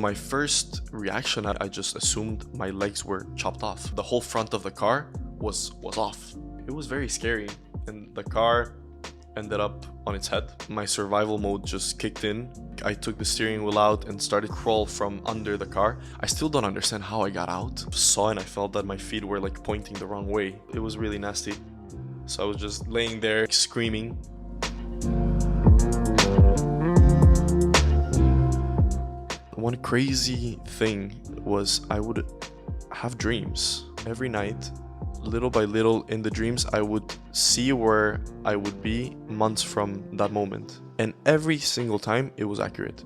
My first reaction, I just assumed my legs were chopped off. The whole front of the car was off. It was very scary, and the car ended up on its head. My survival mode just kicked in. I took the steering wheel out and started to crawl from under the car. I still don't understand how I got out. Saw and I felt that my feet were like pointing the wrong way. It was really nasty. So I was just laying there screaming. One crazy thing was I would have dreams every night. Little by little in the dreams, I would see where I would be months from that moment. And every single time it was accurate.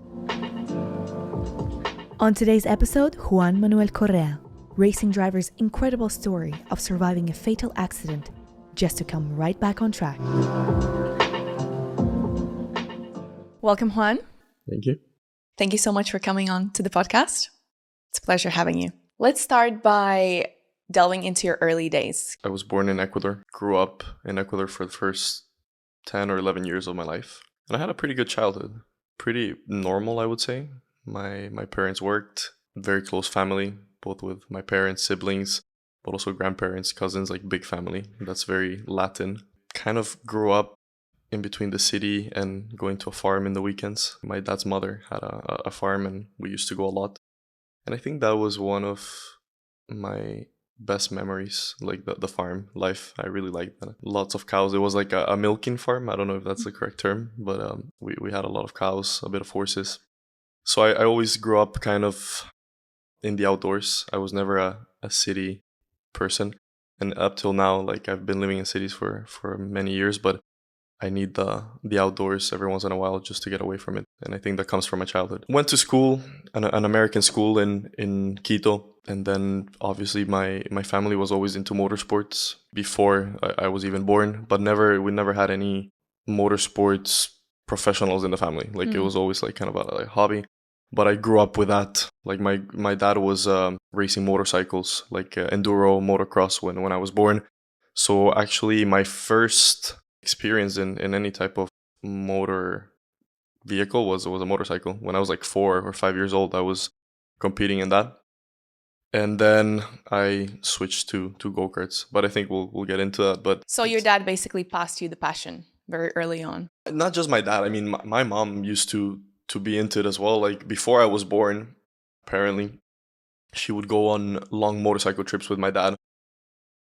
On today's episode, Juan Manuel Correa, racing driver's incredible story of surviving a fatal accident just to come right back on track. Welcome, Juan. Thank you. Thank you so much for coming on to the podcast. It's a pleasure having you. Let's start by delving into your early days. I was born in Ecuador, grew up in Ecuador for the first 10 or 11 years of my life. And I had a pretty good childhood. Pretty normal, I would say. My parents worked, very close family, both with my parents, siblings, but also grandparents, cousins, like big family. That's very Latin. Kind of grew up in between the city and going to a farm in the weekends. My dad's mother had a farm and we used to go a lot. And I think that was one of my best memories, like the farm life. I really liked that. Lots of cows. It was like a milking farm. I don't know if that's the correct term, but we had a lot of cows, a bit of horses. So I always grew up kind of in the outdoors. I was never a city person. And up till now, like I've been living in cities for many years, but I need the outdoors every once in a while just to get away from it. And I think that comes from my childhood. Went to school, an American school in Quito. And then obviously my family was always into motorsports before I was even born. But we never had any motorsports professionals in the family. Like it was always like kind of a hobby. But I grew up with that. Like my dad was racing motorcycles, like enduro, motocross when I was born. So actually my first experience in any type of motor vehicle was a motorcycle. When I was like 4 or 5 years old, I was competing in that. And then I switched to go-karts, but I think we'll get into that. But so your dad basically passed you the passion very early on. Not just my dad. I mean, my mom used to be into it as well. Like before I was born, apparently, she would go on long motorcycle trips with my dad.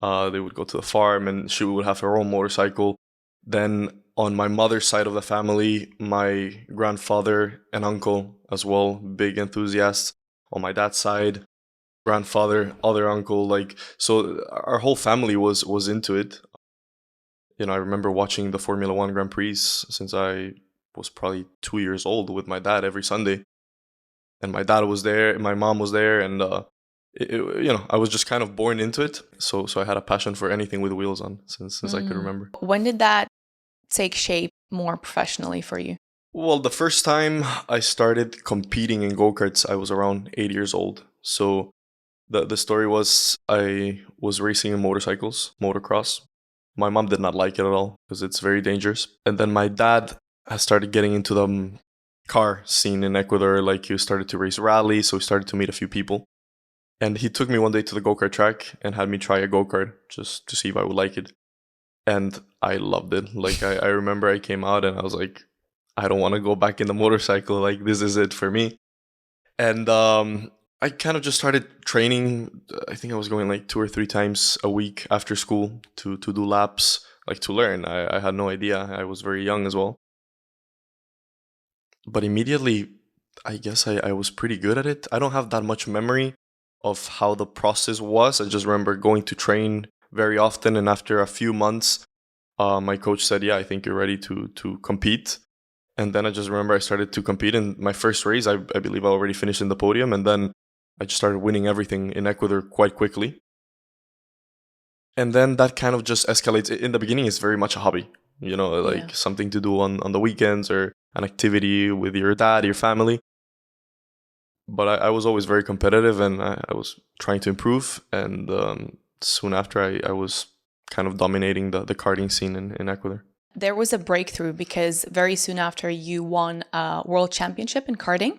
They would go to the farm and she would have her own motorcycle. Then on my mother's side of the family, my grandfather and uncle as well, big enthusiasts. On my dad's side, grandfather, other uncle, like, so our whole family was into it. You know, I remember watching the Formula 1 Grand Prix since I was probably 2 years old with my dad every Sunday. And my dad was there, my mom was there, and I was just kind of born into it. So I had a passion for anything with wheels on since I could remember. When did that take shape more professionally for you? Well, the first time I started competing in go-karts, I was around 8 years old. So the story was I was racing in motorcycles, motocross. My mom did not like it at all because it's very dangerous. And then my dad has started getting into the car scene in Ecuador. Like he started to race rallies, so he started to meet a few people. And he took me one day to the go-kart track and had me try a go-kart just to see if I would like it. And I loved it. Like I remember I came out and I was like, I don't want to go back in the motorcycle. Like this is it for me. And I kind of just started training. I think I was going like 2 or 3 times a week after school to do laps, like to learn. I had no idea. I was very young as well. But immediately, I guess I was pretty good at it. I don't have that much memory of how the process was. I just remember going to train very often. And after a few months, my coach said, yeah, I think you're ready to compete. And then I just remember I started to compete. In my first race, I believe I already finished in the podium. And then I just started winning everything in Ecuador quite quickly. And then that kind of just escalates. In the beginning, it's very much a hobby, you know, like something to do on the weekends or an activity with your dad, your family. But I was always very competitive and I was trying to improve. And soon after, I was kind of dominating the karting scene in Ecuador. There was a breakthrough because very soon after you won a world championship in karting.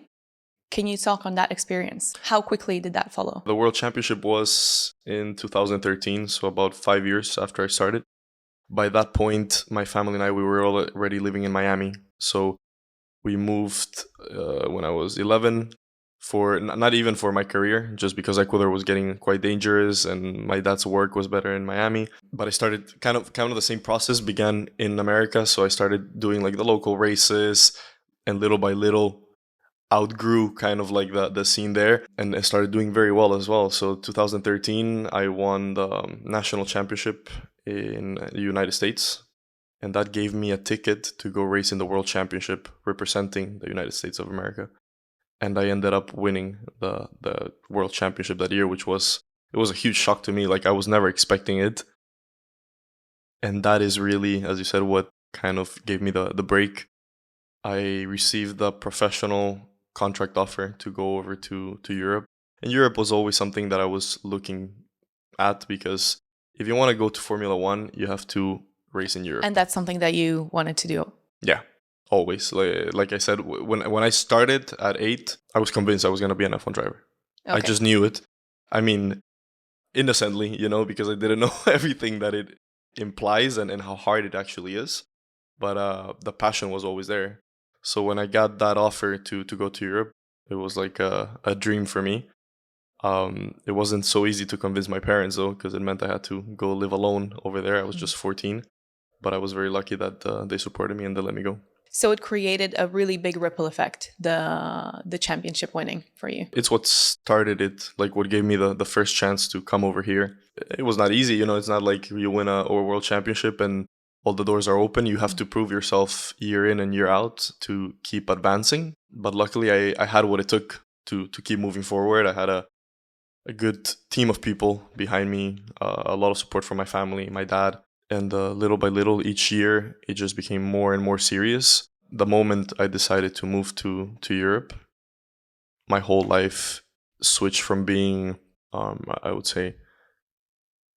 Can you talk on that experience? How quickly did that follow? The World Championship was in 2013, so about 5 years after I started. By that point, my family and I, we were already living in Miami. So we moved when I was 11 for not even for my career, just because Ecuador was getting quite dangerous and my dad's work was better in Miami. But I started kind of the same process began in America. So I started doing like the local races, and little by little outgrew kind of like the scene there, and I started doing very well as well. So 2013, I won the national championship in the United States, and that gave me a ticket to go race in the World Championship representing the United States of America. And I ended up winning the World Championship that year, which was a huge shock to me. Like, I was never expecting it. And that is really, as you said, what kind of gave me the break. I received the professional contract offer to go over to Europe. And Europe was always something that I was looking at, because if you want to go to Formula One, you have to race in Europe. And that's something that you wanted to do? Yeah, always. Like I said, when I started at 8, I was convinced I was going to be an F1 driver. Okay. I just knew it. I mean, innocently, because I didn't know everything that it implies and how hard it actually is. But the passion was always there. So when I got that offer to go to Europe, it was like a dream for me. It wasn't so easy to convince my parents, though, because it meant I had to go live alone over there. I was just 14, but I was very lucky that they supported me and they let me go. So it created a really big ripple effect, the championship winning for you. It's what started it, like what gave me the first chance to come over here. It was not easy, it's not like you win a world championship and all the doors are open. You have to prove yourself year in and year out to keep advancing. But luckily, I had what it took to keep moving forward. I had a good team of people behind me, a lot of support from my family, my dad. And little by little, each year, it just became more and more serious. The moment I decided to move to Europe, my whole life switched from being, I would say,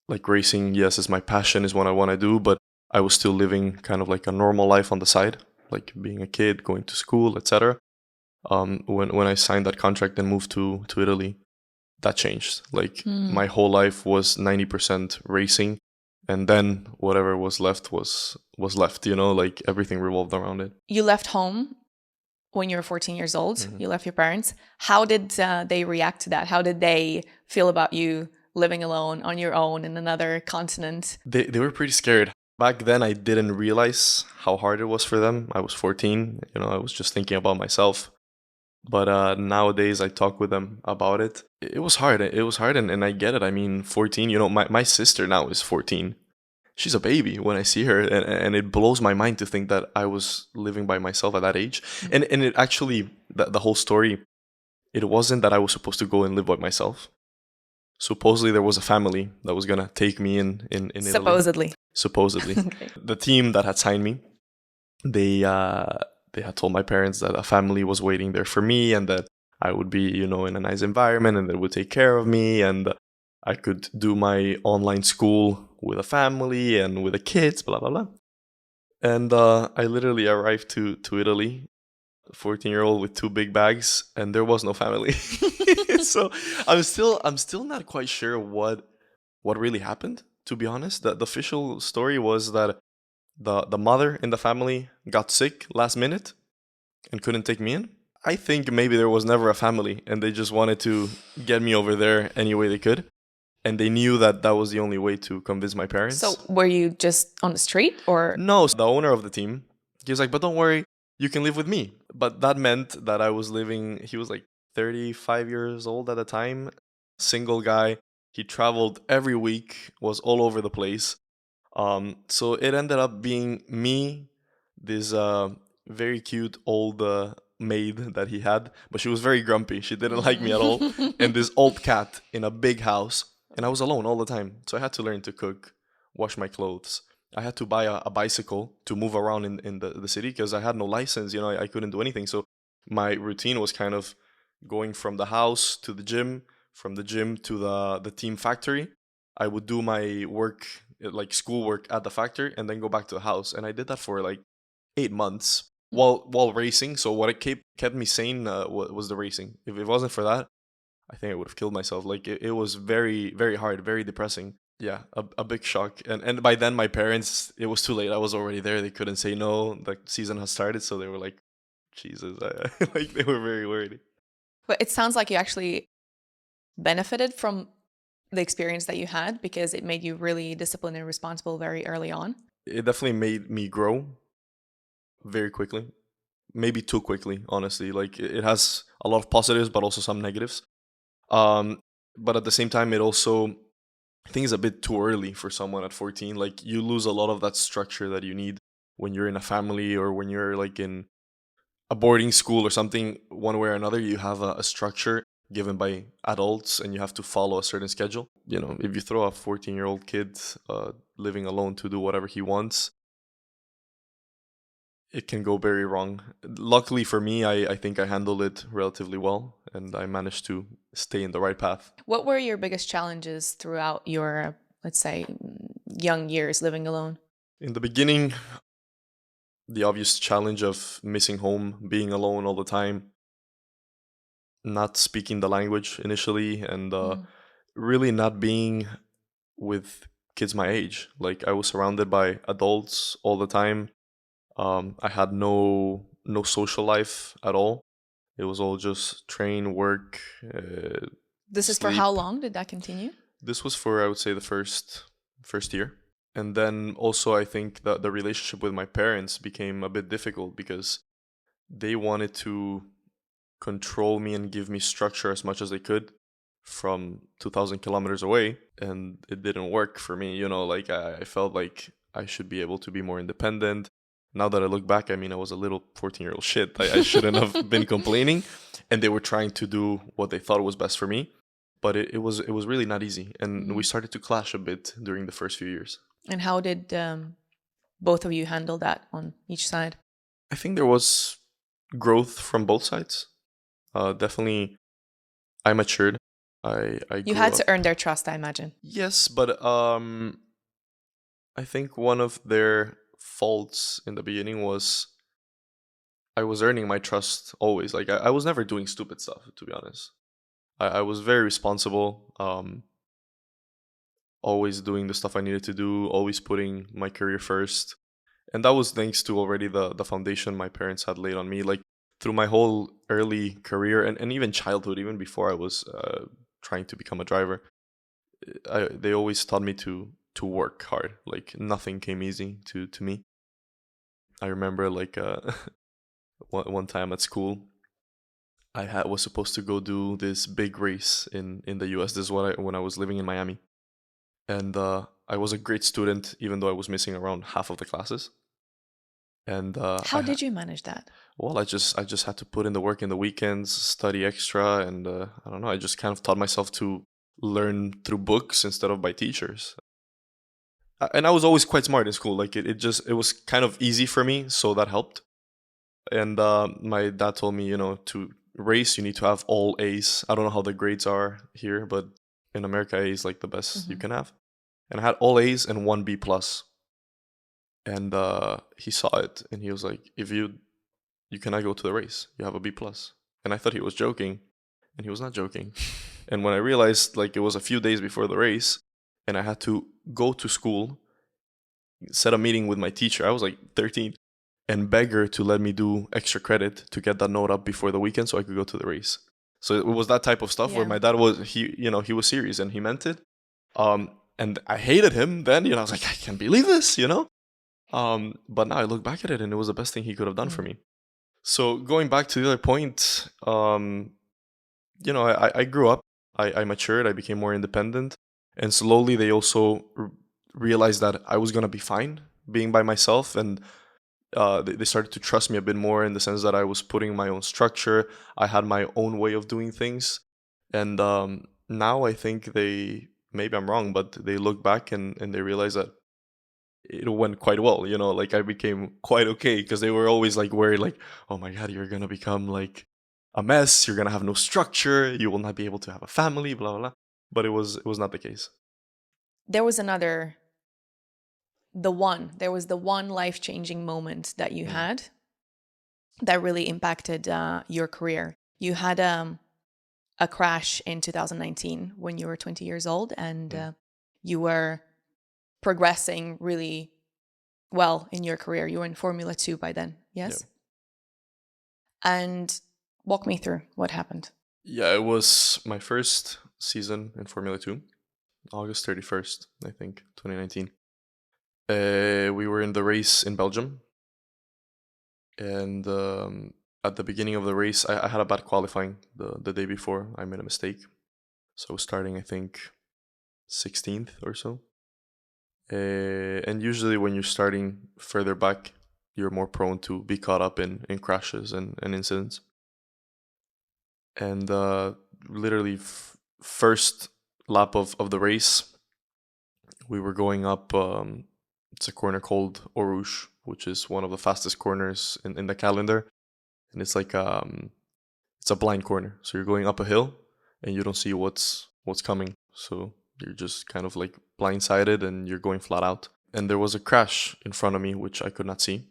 like racing, yes, is my passion, is what I want to do, but I was still living kind of like a normal life on the side, like being a kid, going to school, etc. When I signed that contract and moved to Italy, that changed. Like my whole life was 90% racing, and then whatever was left was left. Like everything revolved around it. You left home when you were 14 years old. Mm-hmm. You left your parents. How did they react to that? How did they feel about you living alone on your own in another continent? They were pretty scared. Back then, I didn't realize how hard it was for them. I was 14, I was just thinking about myself. But nowadays, I talk with them about it. It was hard. And I get it. I mean, 14, my sister now is 14. She's a baby when I see her. And it blows my mind to think that I was living by myself at that age. And it actually, the whole story, it wasn't that I was supposed to go and live by myself. Supposedly, there was a family that was going to take me in Italy. Supposedly. Okay. The team that had signed me, they had told my parents that a family was waiting there for me and that I would be, in a nice environment and they would take care of me and I could do my online school with a family and with the kids, blah, blah, blah. And I literally arrived to Italy, 14-year-old with 2 big bags, and there was no family. So I'm still not quite sure what really happened. To be honest, the official story was that the mother in the family got sick last minute and couldn't take me in. I think maybe there was never a family and they just wanted to get me over there any way they could. And they knew that was the only way to convince my parents. So were you just on the street or? No, the owner of the team, he was like, but don't worry, you can live with me. But that meant that I was living, he was like 35 years old at the time, single guy. He traveled every week, was all over the place. So it ended up being me, this very cute old maid that he had, but she was very grumpy. She didn't like me at all. And this old cat in a big house. And I was alone all the time. So I had to learn to cook, wash my clothes. I had to buy a bicycle to move around in the city because I had no license. I couldn't do anything. So my routine was kind of going from the house to the gym, from the gym to the team factory. I would do my work, like schoolwork at the factory, and then go back to the house. And I did that for like 8 months. while racing. So what it kept me sane was the racing. If it wasn't for that, I think I would have killed myself. Like it was very, very hard, very depressing. Yeah, a big shock. And by then my parents, it was too late. I was already there. They couldn't say no. The season has started, so they were like, Jesus, like they were very worried. But it sounds like you actually benefited from the experience that you had because it made you really disciplined and responsible very early on. It definitely made me grow very quickly. Maybe too quickly, honestly. Like it has a lot of positives, but also some negatives. But at the same time, it also, I think, is a bit too early for someone at 14. Like you lose a lot of that structure that you need when you're in a family or when you're like in a boarding school or something. One way or another, you have a structure given by adults and you have to follow a certain schedule. You know, if you throw a 14-year-old kid living alone to do whatever he wants, it can go very wrong. Luckily for me, I think I handled it relatively well and I managed to stay in the right path. What were your biggest challenges throughout your, let's say, young years living alone? In the beginning, the obvious challenge of missing home, being alone all the time, not speaking the language initially, and really not being with kids my age. Like I was surrounded by adults all the time. I had no social life at all. It was all just train, work, This is for sleep. how long did that continue? This was for, I would say, the first year. And then also I think that the relationship with my parents became a bit difficult because they wanted to control me and give me structure as much as they could from 2,000 kilometers away. And it didn't work for me. You know, like I felt like I should be able to be more independent. Now that I look back, I mean, I was a little 14-year-old shit. I shouldn't have been complaining. And they were trying to do what they thought was best for me. But it was really not easy. And we started to clash a bit during the first few years. And how did both of you handle that on each side? I think there was growth from both sides. Definitely, I matured. I You grew had up. to earn their trust, I imagine. Yes, but I think one of their faults in the beginning was I was earning my trust always. Like I was never doing stupid stuff, to be honest. I was very responsible. Always doing the stuff I needed to do. Always putting my career first. And that was thanks to already the foundation my parents had laid on me. Like through my whole early career and even childhood, even before I was trying to become a driver, they always taught me to work hard. Like nothing came easy to me. I remember like one time at school, was supposed to go do this big race in the US. This is when I was living in Miami, and I was a great student, even though I was missing around half of the classes. And How did you manage that? well, I just had to put in the work in the weekends, study extra, and I don't know. I just kind of taught myself to learn through books instead of by teachers. And I was always quite smart in school. Like it was kind of easy for me, so that helped. And my dad told me, you know, to race, you need to have all A's. I don't know how the grades are here, but in America, A is like the best you can have. And I had all A's and one B plus. And he saw it, and he was like, "If you cannot go to the race, you have a B plus." And I thought he was joking, and he was not joking. And when I realized, like, it was a few days before the race, and I had to go to school, set a meeting with my teacher. I was like 13. And beg her to let me do extra credit to get that note up before the weekend so I could go to the race. So it was that type of stuff where my dad he was serious and he meant it. And I hated him then, I was like, I can't believe this, But now I look back at it and it was the best thing he could have done for me. So going back to the other point, I grew up, I matured, I became more independent. And slowly they also realized that I was going to be fine being by myself, and they started to trust me a bit more in the sense that I was putting my own structure. I had my own way of doing things. And now I think maybe I'm wrong, but they look back and they realize that it went quite well. Like I became quite okay, because they were always like worried, like, oh my God, you're going to become like a mess. You're going to have no structure. You will not be able to have a family, blah, blah, blah. But it was not the case. There was the one life-changing moment that you had that really impacted your career. You had a crash in 2019 when you were 20 years old, and you were progressing really well in your career. You were in Formula 2 by then, yes? Yeah. And walk me through what happened. Yeah, it was my first season in Formula 2, August 31st, I think, 2019. We were in the race in Belgium, and at the beginning of the race, I had a bad qualifying the day before. I made a mistake, so I was starting, I think, 16th or so. And usually when you're starting further back, you're more prone to be caught up in crashes and incidents. And literally first lap of the race, we were going up, it's a corner called Orouge, which is one of the fastest corners in the calendar. And it's like it's a blind corner. So you're going up a hill and you don't see what's coming. So you're just kind of like blindsided and you're going flat out. And there was a crash in front of me, which I could not see.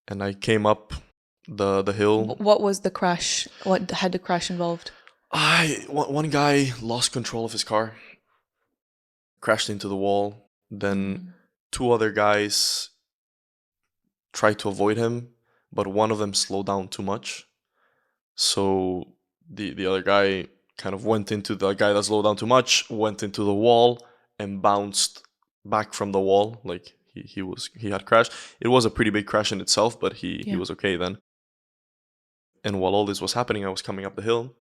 And I came up the hill. What was the crash? What had the crash involved? One guy lost control of his car, crashed into the wall. Then two other guys tried to avoid him, but one of them slowed down too much. So the other guy kind of went into the guy that slowed down too much, went into the wall and bounced back from the wall. Like he had crashed. It was a pretty big crash in itself, but he was okay then. And while all this was happening, I was coming up the hill,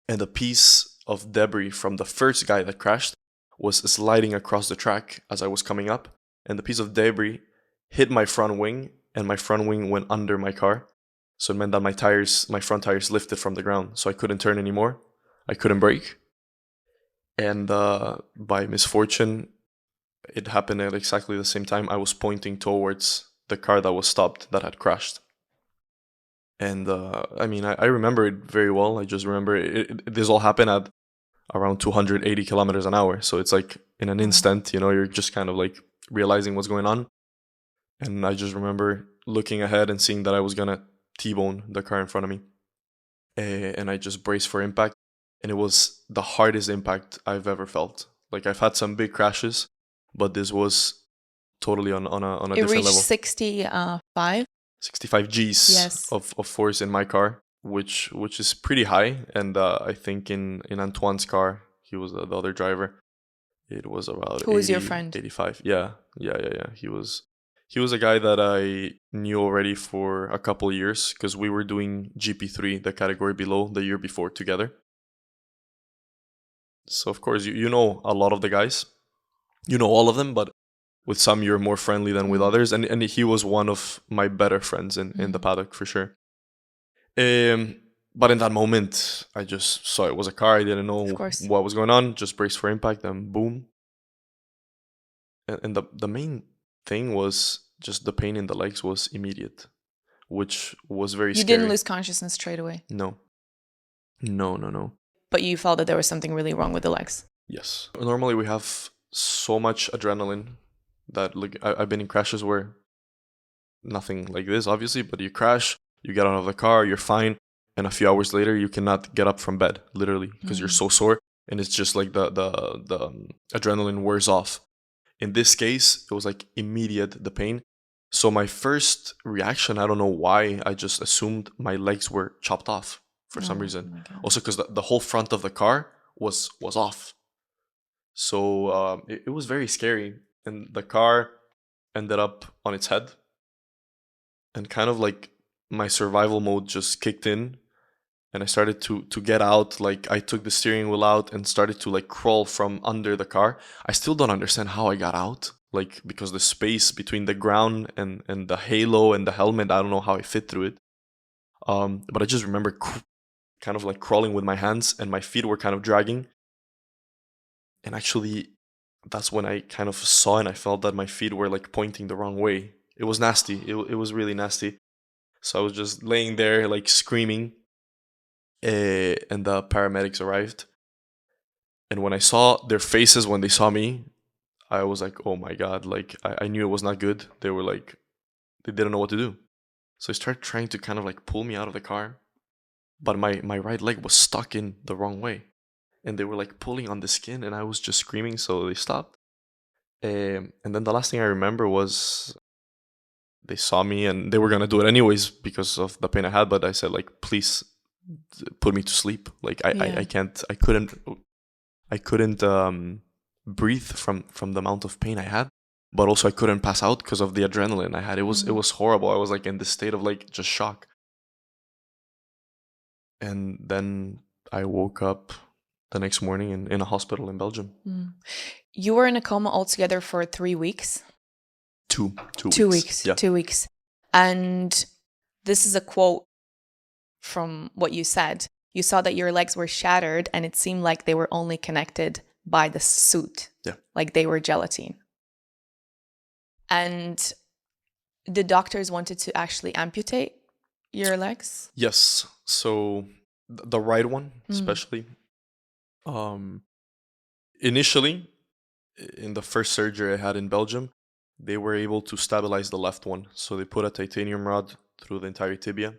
and a piece of debris from the first guy that crashed was sliding across the track as I was coming up, and the piece of debris hit my front wing, and my front wing went under my car. So it meant that my front tires lifted from the ground, so I couldn't turn anymore. I couldn't brake. And by misfortune, it happened at exactly the same time. I was pointing towards the car that was stopped, that had crashed. And I remember it very well. I just remember this all happened at around 280 kilometers an hour. So it's like in an instant, you're just kind of like realizing what's going on. And I just remember looking ahead and seeing that I was going to T-bone the car in front of me. And I just braced for impact. And it was the hardest impact I've ever felt. Like, I've had some big crashes, but this was totally on a different level. It reached 65? 65 Gs of force in my car, which is pretty high. And I think in Anthoine's car, he was the other driver, it was about Who was your friend? 85. Yeah. He was a guy that I knew already for a couple of years, because we were doing GP3, the category below, the year before together. So of course you know a lot of the guys, you know all of them, but with some you're more friendly than with others, and he was one of my better friends in the paddock for sure. But in that moment, I just saw it was a car. I didn't know what was going on. Just braced for impact, and boom. And the main thing was just the pain in the legs was immediate, which was very scary. You didn't lose consciousness straight away? No. But you felt that there was something really wrong with the legs? Yes. Normally we have so much adrenaline that, like, I've been in crashes where nothing like this, obviously, but you crash, you get out of the car, you're fine, and a few hours later you cannot get up from bed, literally, because you're so sore, and it's just like the adrenaline wears off. In this case, it was like immediate, the pain. So my first reaction, I don't know why, I just assumed my legs were chopped off for some reason. Also because the whole front of the car was off. So it was very scary. And the car ended up on its head. And kind of like my survival mode just kicked in. And I started to get out. Like, I took the steering wheel out and started to like crawl from under the car. I still don't understand how I got out. Like, because the space between the ground and the halo and the helmet, I don't know how I fit through it. But I just remember kind of like crawling with my hands, and my feet were kind of dragging. And actually, that's when I kind of saw and I felt that my feet were like pointing the wrong way. It was nasty. It was really nasty. So I was just laying there like screaming. And the paramedics arrived. And when I saw their faces when they saw me, I was like, oh my God, like I knew it was not good. They were like, they didn't know what to do. So they started trying to kind of like pull me out of the car, but my right leg was stuck in the wrong way. And they were like pulling on the skin, and I was just screaming, so they stopped. And then the last thing I remember was they saw me, and they were gonna do it anyways because of the pain I had. But I said, like, please put me to sleep. Like I can't, I couldn't breathe from the amount of pain I had. But also I couldn't pass out because of the adrenaline I had. It was horrible. I was like in this state of like just shock. And then I woke up the next morning in a hospital in Belgium. You were in a coma altogether for 3 weeks? Two weeks. Yeah. 2 weeks. And this is a quote from what you said. You saw that your legs were shattered and it seemed like they were only connected by the suit. Yeah. Like they were gelatin. And the doctors wanted to actually amputate your legs? Yes. So the right one, especially. Initially, in the first surgery I had in Belgium, they were able to stabilize the left one. So they put a titanium rod through the entire tibia.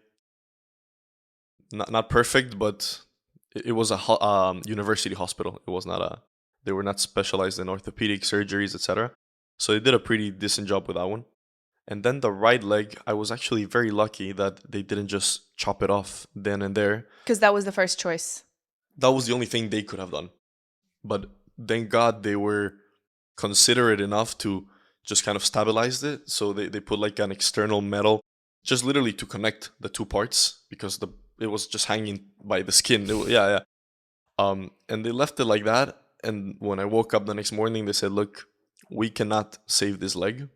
Not perfect, but it was a university hospital. It was not a. They were not specialized in orthopedic surgeries, etc. So they did a pretty decent job with that one. And then the right leg, I was actually very lucky that they didn't just chop it off then and there. Because that was the first choice. That was the only thing they could have done. But thank God they were considerate enough to just kind of stabilize it. So they put like an external metal, just literally to connect the two parts, because it was just hanging by the skin. And they left it like that. And when I woke up the next morning, they said, look, we cannot save this leg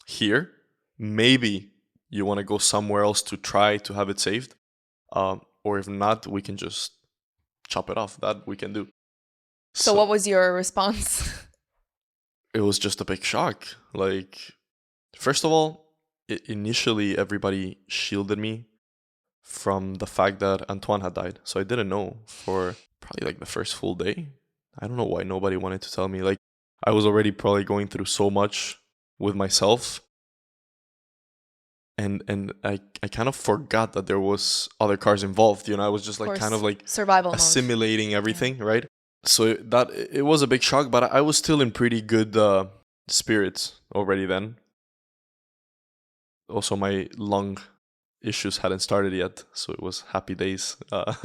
here. Maybe you want to go somewhere else to try to have it saved. Or if not, we can just chop it off. That we can do. So what was your response? It was just a big shock. Like, first of all, initially everybody shielded me from the fact that Anthoine had died. So I didn't know for probably like the first full day. I don't know why nobody wanted to tell me. Like, I was already probably going through so much with myself. And I kind of forgot that there was other cars involved. I was just like kind of like survival assimilating everything, right? So that it was a big shock, but I was still in pretty good spirits already then. Also, my lung issues hadn't started yet, so it was happy days.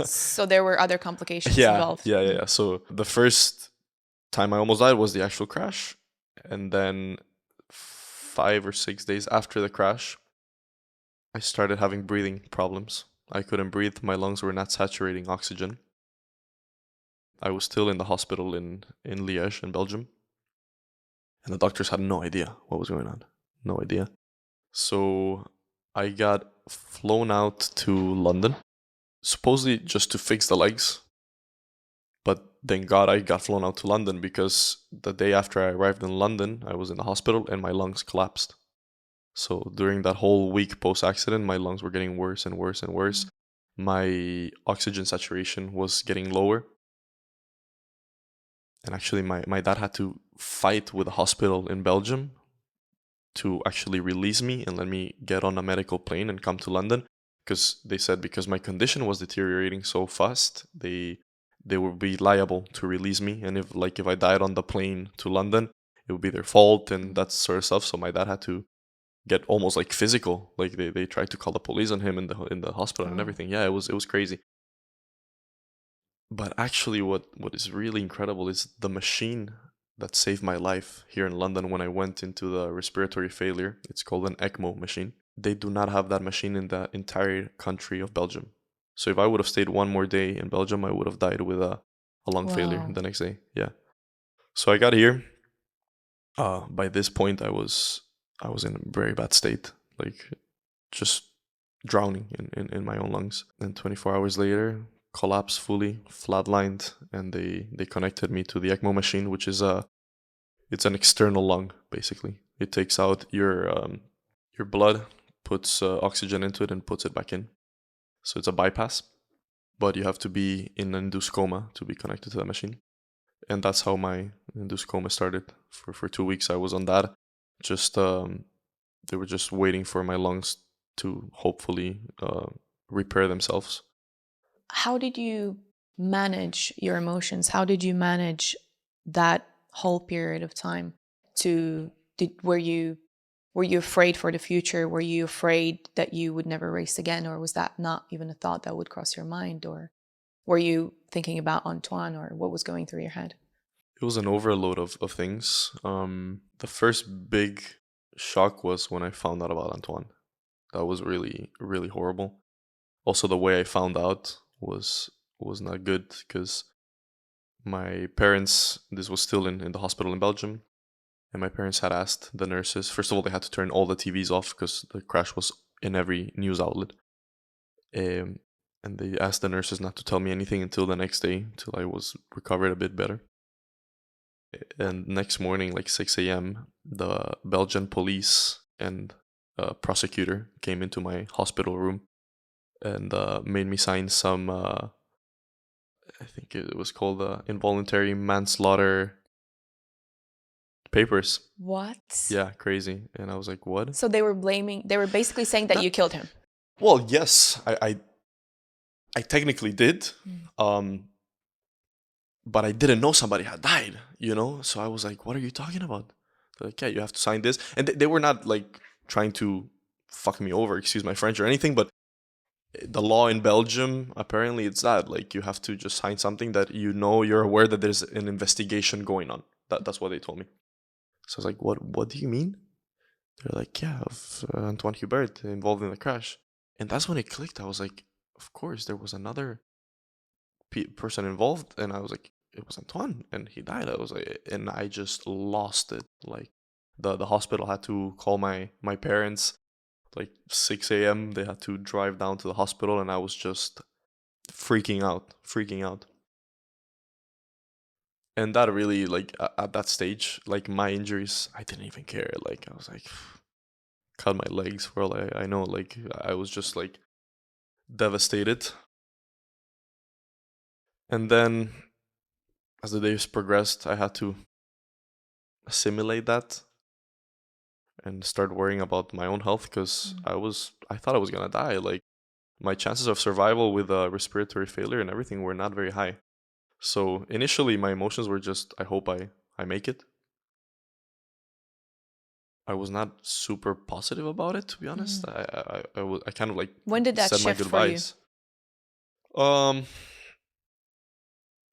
So there were other complications involved. Yeah. So the first time I almost died was the actual crash, and then 5 or 6 days after the crash, I started having breathing problems. I couldn't breathe. My lungs were not saturating oxygen. I was still in the hospital in Liège, in Belgium. And the doctors had no idea what was going on. No idea. So I got flown out to London, supposedly just to fix the legs. But thank God I got flown out to London, because the day after I arrived in London, I was in the hospital and my lungs collapsed. So during that whole week post-accident, my lungs were getting worse and worse and worse. My oxygen saturation was getting lower. And actually, my dad had to fight with a hospital in Belgium to actually release me and let me get on a medical plane and come to London. Because they said because my condition was deteriorating so fast, they would be liable to release me. And if I died on the plane to London, it would be their fault and that sort of stuff. So my dad had to get almost like physical. Like they tried to call the police on him in the hospital and everything. Yeah, it was crazy. But actually what is really incredible is the machine that saved my life here in London when I went into the respiratory failure. It's called an ECMO machine. They do not have that machine in the entire country of Belgium. So if I would have stayed one more day in Belgium, I would have died with a lung failure the next day. Yeah. So I got here. By this point, I was in a very bad state, like just drowning in my own lungs. And 24 hours later, collapsed fully, flatlined, and they connected me to the ECMO machine, which is it's an external lung, basically. It takes out your blood, puts oxygen into it, and puts it back in. So it's a bypass, but you have to be in an induced coma to be connected to the machine. And that's how my induced coma started. For 2 weeks, I was on that. Just they were just waiting for my lungs to hopefully repair themselves. How did you manage your emotions? How did you manage that whole period of time? Were you afraid for the future? Were you afraid that you would never race again, or was that not even a thought that would cross your mind? Or were you thinking about Anthoine, or what was going through your head? It was an overload of things. The first big shock was when I found out about Anthoine. That was really, really horrible. Also, the way I found out was not good, because my parents, this was still in the hospital in Belgium, and my parents had asked the nurses, first of all, they had to turn all the TVs off because the crash was in every news outlet. And they asked the nurses not to tell me anything until the next day, until I was recovered a bit better. And next morning, like 6 a.m., the Belgian police and prosecutor came into my hospital room and made me sign some, I think it was called involuntary manslaughter papers. What? Yeah, crazy. And I was like, what? So they were basically saying that you killed him. Well, yes, I technically did. But I didn't know somebody had died, So I was like, what are you talking about? They're like, yeah, you have to sign this. And they were not like trying to fuck me over, excuse my French or anything, but the law in Belgium, apparently it's that. Like, you have to just sign something that you're aware that there's an investigation going on. That's what they told me. So I was like, what do you mean? They're like, yeah, of Anthoine Hubert involved in the crash. And that's when it clicked. I was like, of course, there was another person involved, and I was like, it was Anthoine, and he died. I was like, and I just lost it. Like, the hospital had to call my parents, like 6 a.m. They had to drive down to the hospital, and I was just freaking out. And that really, like, at that stage, like, my injuries, I didn't even care. Like, I was like, cut my legs for all I know. Like, I was just like devastated. And then as the days progressed, I had to assimilate that and start worrying about my own health, because I thought I was gonna die. Like, my chances of survival with respiratory failure and everything were not very high. So initially my emotions were just, I hope I make it. I was not super positive about it, to be honest. I kind of like, when did that said my shift for you? goodbyes.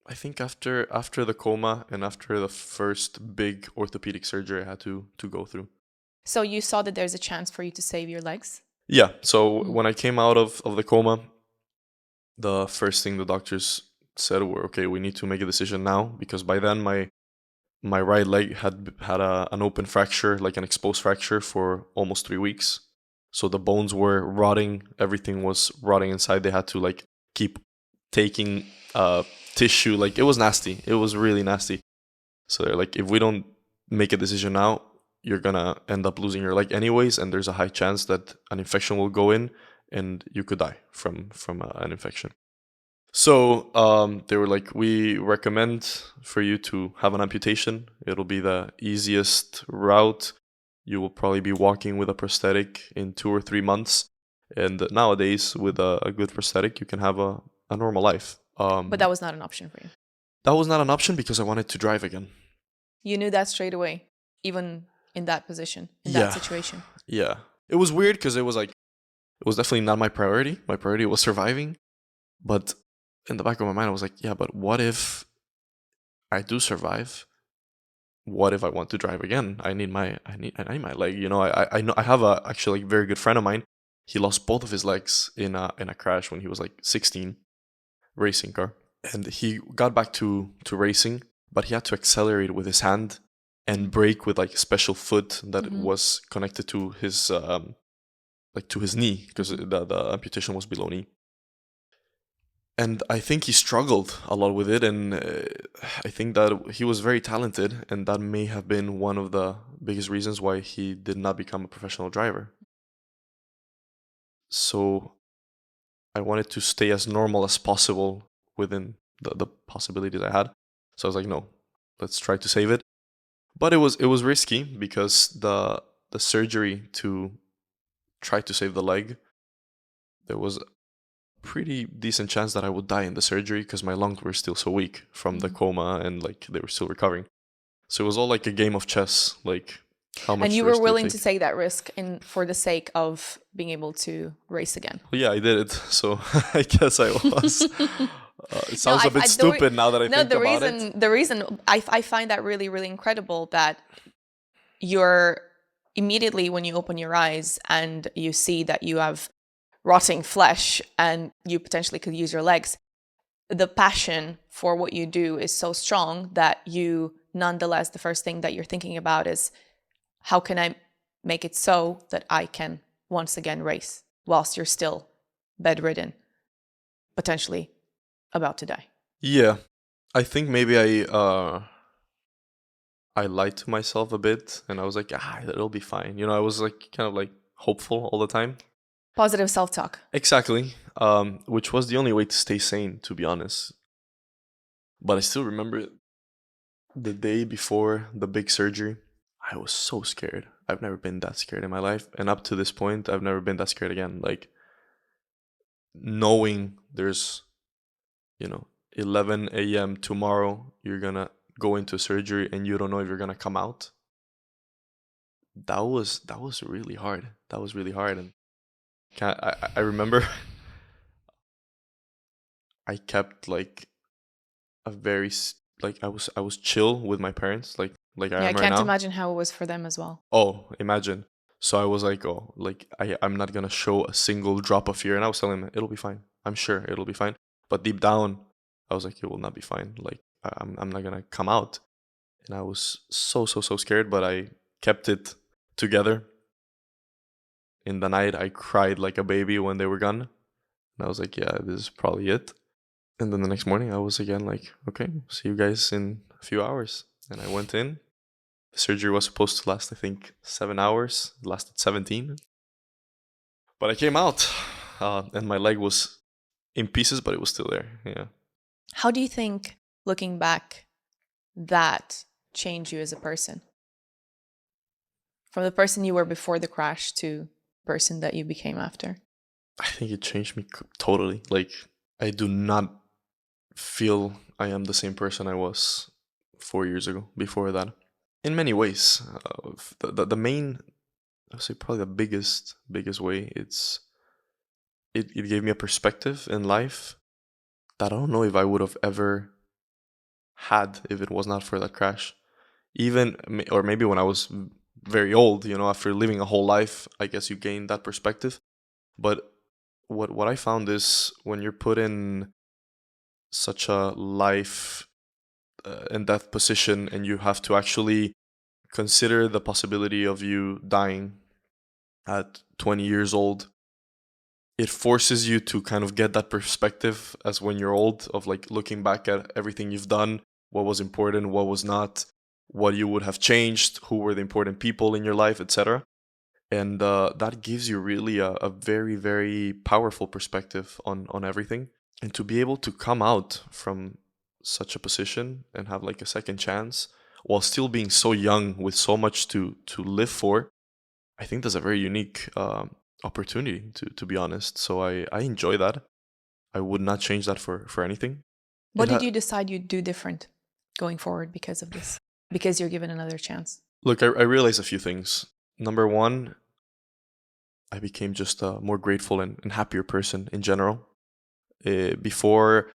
I think after the coma and after the first big orthopedic surgery I had to go through. So you saw that there's a chance for you to save your legs? Yeah. So when I came out of the coma, the first thing the doctors said were, okay, we need to make a decision now, because by then my right leg had an open fracture, like an exposed fracture, for almost 3 weeks. So the bones were rotting, everything was rotting inside. They had to like keep taking tissue. Like, it was nasty. It was really nasty. So they're like, if we don't make a decision now, you're gonna end up losing your leg anyways, and there's a high chance that an infection will go in and you could die from an infection. So they were like, we recommend for you to have an amputation. It'll be the easiest route. You will probably be walking with a prosthetic in 2 or 3 months. And nowadays, with a good prosthetic, you can have a normal life. But that was not an option for you. That was not an option because I wanted to drive again. You knew that straight away, even in that position, in that situation. Yeah. It was weird because it was like, it was definitely not my priority. My priority was surviving. But in the back of my mind, I was like, yeah, but what if I do survive? What if I want to drive again? I need my leg. I know I have actually a very good friend of mine. He lost both of his legs in a crash when he was like 16, racing car. And he got back to racing, but he had to accelerate with his hand and brake with like a special foot that was connected to his to his knee, because the amputation was below knee. And I think he struggled a lot with it, and I think that he was very talented, and that may have been one of the biggest reasons why he did not become a professional driver. So I wanted to stay as normal as possible within the possibilities I had. So I was like, no, let's try to save it. But it was risky because the surgery to try to save the leg. There was a pretty decent chance that I would die in the surgery because my lungs were still so weak from the coma, and like they were still recovering. So it was all like a game of chess, like how much. And you risk were do willing take? to take that risk for the sake of being able to race again. Well, yeah, I did it. So I guess I was. It sounds a bit stupid now that I think about it. The reason I find that really, really incredible that you're immediately when you open your eyes and you see that you have rotting flesh and you potentially could use your legs, the passion for what you do is so strong that you nonetheless, the first thing that you're thinking about is how can I make it so that I can once again race whilst you're still bedridden, potentially about to die. Yeah, I think maybe I lied to myself a bit, and I was like, it'll be fine. You know, I was like kind of like hopeful all the time. Positive self-talk. Exactly, which was the only way to stay sane, to be honest. But I still remember the day before the big surgery. I was so scared. I've never been that scared in my life, and up to this point, I've never been that scared again. Like knowing there's, 11 a.m. tomorrow, you're gonna go into surgery and you don't know if you're gonna come out. That was really hard. That was really hard, and I remember I kept like a very I was chill with my parents, like I am I right can't now. imagine how it was for them as well. Oh, imagine. So I was like, I'm not gonna show a single drop of fear, and I was telling them it'll be fine. I'm sure it'll be fine. But deep down, I was like, it will not be fine. Like I'm not gonna come out, and I was so scared. But I kept it together. In the night, I cried like a baby when they were gone, and I was like, yeah, this is probably it. And then the next morning, I was again like, okay, see you guys in a few hours. And I went in. The surgery was supposed to last, I think, 7 hours. It lasted 17. But I came out, and my leg was in pieces, but it was still there. Yeah. How do you think, looking back, that changed you as a person? From the person you were before the crash to the person that you became after? I think it changed me totally. Like, I do not feel I am the same person I was 4 years ago, before that. In many ways, the main, I would say probably the biggest way, it gave me a perspective in life that I don't know if I would have ever had if it was not for that crash. Even, or maybe when I was very old, after living a whole life, I guess you gain that perspective. But what I found is when you're put in such a life and death position, and you have to actually consider the possibility of you dying at 20 years old, it forces you to kind of get that perspective as when you're old, of like looking back at everything you've done, what was important, what was not, what you would have changed, who were the important people in your life, etc. And that gives you really a very, very powerful perspective on everything. And to be able to come out from such a position and have like a second chance while still being so young with so much to live for, I think that's a very unique opportunity, to be honest. So I enjoy that. I would not change that for anything. What did you decide you'd do different going forward because of this? Because you're given another chance? Look, I realized a few things. Number one, I became just a more grateful and happier person in general. Before,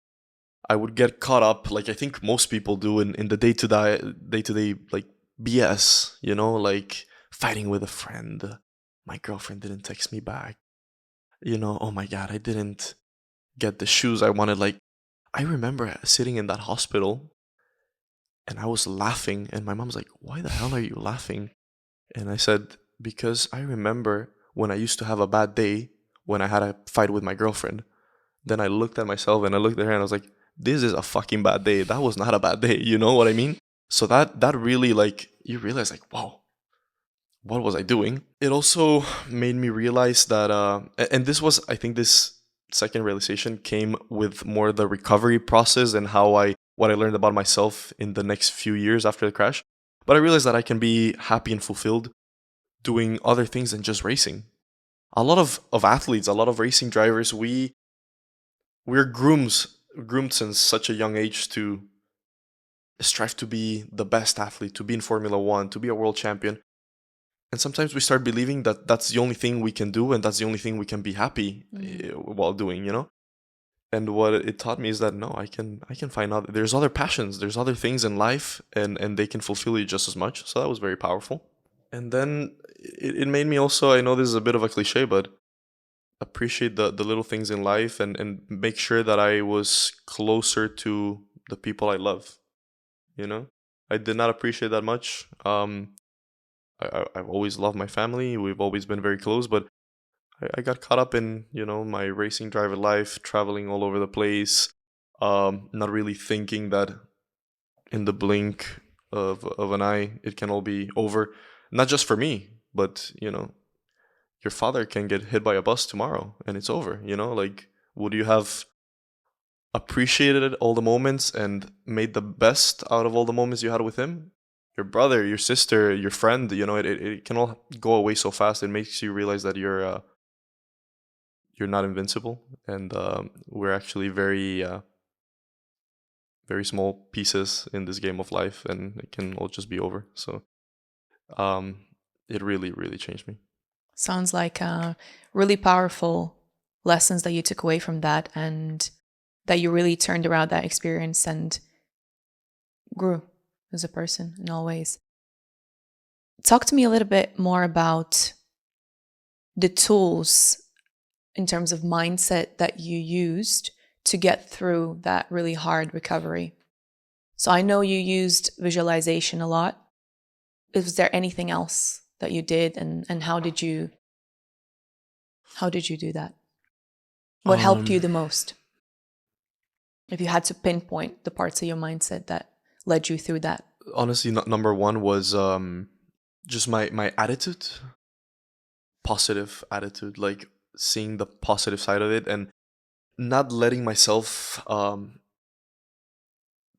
I would get caught up, like I think most people do, in the day-to-day like BS, like fighting with a friend. My girlfriend didn't text me back. Oh my God, I didn't get the shoes I wanted. Like, I remember sitting in that hospital and I was laughing, and my mom's like, why the hell are you laughing? And I said, because I remember when I used to have a bad day when I had a fight with my girlfriend. Then I looked at myself and I looked at her and I was like, this is a fucking bad day. That was not a bad day. You know what I mean? So that really, like, you realize like, wow, what was I doing? It also made me realize that, and this was, I think this second realization came with more the recovery process and what I learned about myself in the next few years after the crash. But I realized that I can be happy and fulfilled doing other things than just racing. a lot of athletes, a lot of racing drivers, we're groomed since such a young age to strive to be the best athlete, to be in Formula One, to be a world champion. And sometimes we start believing that that's the only thing we can do and that's the only thing we can be happy while doing, you know? And what it taught me is that no, I can find out there's other passions, there's other things in life, and they can fulfill you just as much. So that was very powerful. And then it made me also, I know this is a bit of a cliche, but appreciate the little things in life and make sure that I was closer to the people I love. You know, I did not appreciate that much. I've always loved my family. We've always been very close, but I got caught up in, you know, my racing driver life, traveling all over the place, not really thinking that in the blink of an eye, it can all be over. Not just for me, but, you know, your father can get hit by a bus tomorrow and it's over, you know? Like, would you have appreciated all the moments and made the best out of all the moments you had with him? Your brother, your sister, your friend, you know, it can all go away so fast. It makes you realize that you're not invincible, and we're actually very very small pieces in this game of life, and it can all just be over. So it really changed me. Sounds like really powerful lessons that you took away from that, and that you really turned around that experience and grew as a person in all ways. Talk to me a little bit more about the tools in terms of mindset that you used to get through that really hard recovery. So I know you used visualization a lot. Was there anything else that you did, and how did you do that? What helped you the most? If you had to pinpoint the parts of your mindset that led you through that. Honestly, number one was just my attitude, positive attitude, like seeing the positive side of it and not letting myself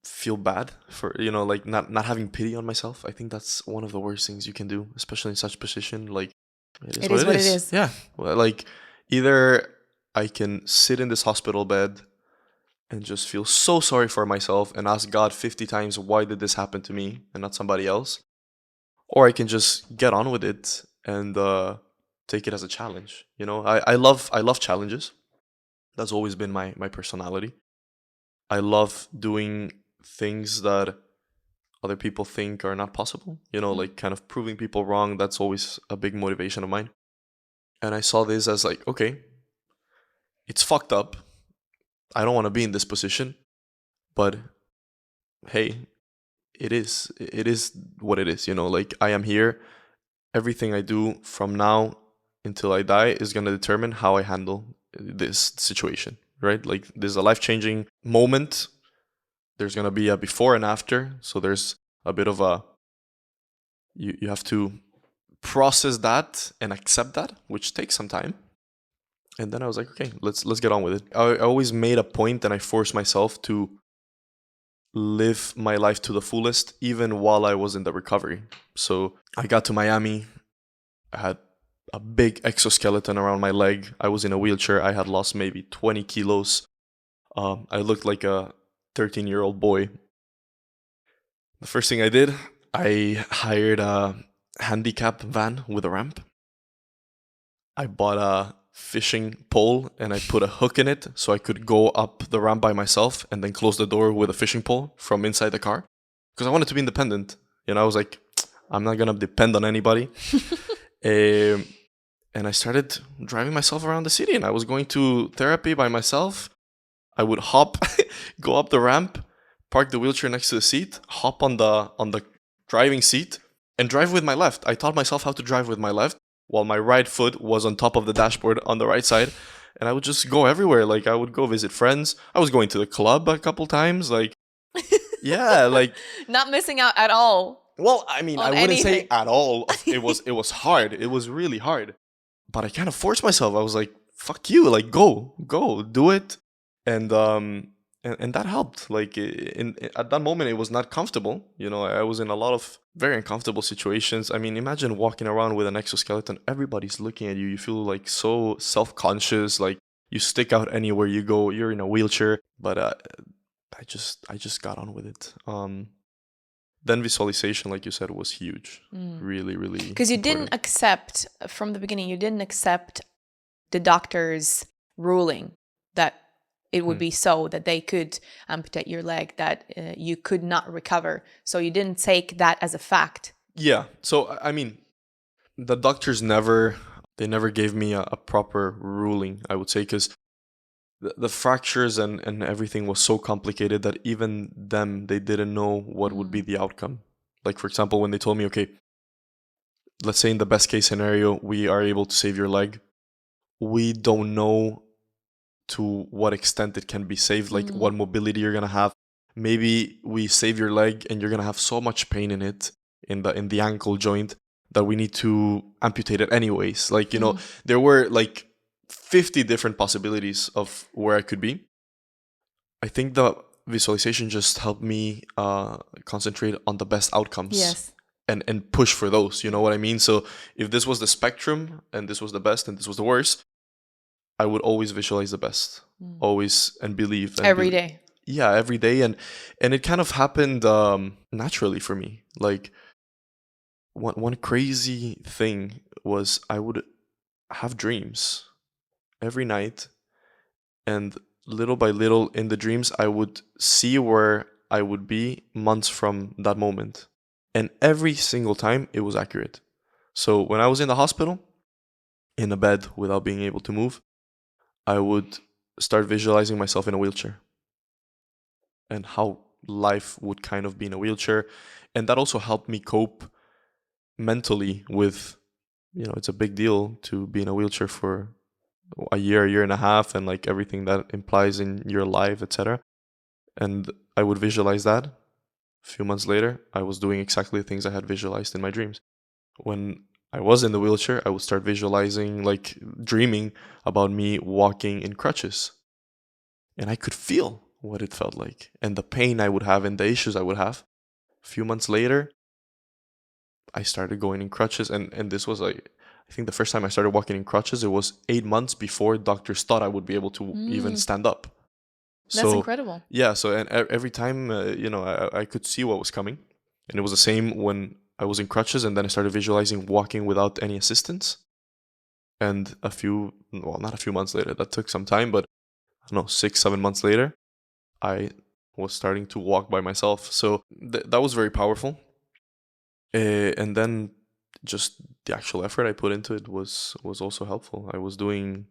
feel bad for, you know, like not having pity on myself. I think that's one of the worst things you can do, especially in such position. Like, it is what it is. Yeah. Well, like, either I can sit in this hospital bed and just feel so sorry for myself and ask God 50 times, why did this happen to me and not somebody else? Or I can just get on with it and take it as a challenge. You know, I love challenges. That's always been my personality. I love doing things that other people think are not possible. You know, like kind of proving people wrong. That's always a big motivation of mine. And I saw this as like, okay, it's fucked up. I don't want to be in this position, but hey, it is what it is, you know, like I am here. Everything I do from now until I die is going to determine how I handle this situation, right? Like, there's a life-changing moment. There's going to be a before and after. So there's a bit of a, you have to process that and accept that, which takes some time. And then I was like, okay, let's get on with it. I always made a point and I forced myself to live my life to the fullest, even while I was in the recovery. So I got to Miami. I had a big exoskeleton around my leg. I was in a wheelchair. I had lost maybe 20 kilos. I looked like a 13-year-old boy. The first thing I did, I hired a handicap van with a ramp. I bought a fishing pole and I put a hook in it so I could go up the ramp by myself and then close the door with a fishing pole from inside the car, because I wanted to be independent. You know, I was like, I'm not gonna depend on anybody. And I started driving myself around the city, and I was going to therapy by myself. I would hop, go up the ramp, park the wheelchair next to the seat, hop on the driving seat, and drive with my left. I taught myself how to drive with my left, while my right foot was on top of the dashboard on the right side. And I would just go everywhere. Like, I would go visit friends. I was going to the club a couple times. Like, yeah, like... Not missing out at all. Well, I mean, I wouldn't say at all. It was hard. It was really hard. But I kind of forced myself. I was like, fuck you. Like, go, do it. And and that helped. Like at that moment, it was not comfortable. You know, I was in a lot of very uncomfortable situations. I mean, imagine walking around with an exoskeleton. Everybody's looking at you. You feel like so self-conscious. Like you stick out anywhere you go. You're in a wheelchair. But I just got on with it. Then visualization, like you said, was huge. Really, really. Because you important. didn't accept from the beginning. You didn't accept the doctor's ruling that it would be so that they could amputate your leg, that you could not recover. So you didn't take that as a fact. Yeah. So, I mean, the doctors never gave me a proper ruling, I would say, because the fractures and everything was so complicated that even them, they didn't know what would be the outcome. Like, for example, when they told me, okay, let's say in the best case scenario, we are able to save your leg. We don't know to what extent it can be saved, like what mobility you're gonna have. Maybe we save your leg and you're gonna have so much pain in it, in the ankle joint, that we need to amputate it anyways. Like, you know, there were like 50 different possibilities of where I could be. I think the visualization just helped me concentrate on the best outcomes. Yes. And push for those, you know what I mean? So if this was the spectrum and this was the best and this was the worst, I would always visualize the best, always, and believe. And Every day. Yeah, every day. And it kind of happened naturally for me. Like one crazy thing was I would have dreams every night, and little by little in the dreams, I would see where I would be months from that moment. And every single time it was accurate. So when I was in the hospital, in a bed without being able to move, I would start visualizing myself in a wheelchair and how life would kind of be in a wheelchair. And that also helped me cope mentally with, you know, it's a big deal to be in a wheelchair for a year and a half, and like everything that implies in your life, etc. And I would visualize that. A few months later, I was doing exactly the things I had visualized in my dreams. When I was in the wheelchair, I would start visualizing, like dreaming about me walking in crutches. And I could feel what it felt like and the pain I would have and the issues I would have. A few months later, I started going in crutches. And this was like, I think the first time I started walking in crutches, it was 8 months before doctors thought I would be able to even stand up. That's incredible. Yeah. So, and every time, you know, I could see what was coming. And it was the same when I was in crutches, and then I started visualizing walking without any assistance. And not a few months later, that took some time, but I don't know, 6-7 months later, I was starting to walk by myself. So that was very powerful. And then just the actual effort I put into it was also helpful. I was doing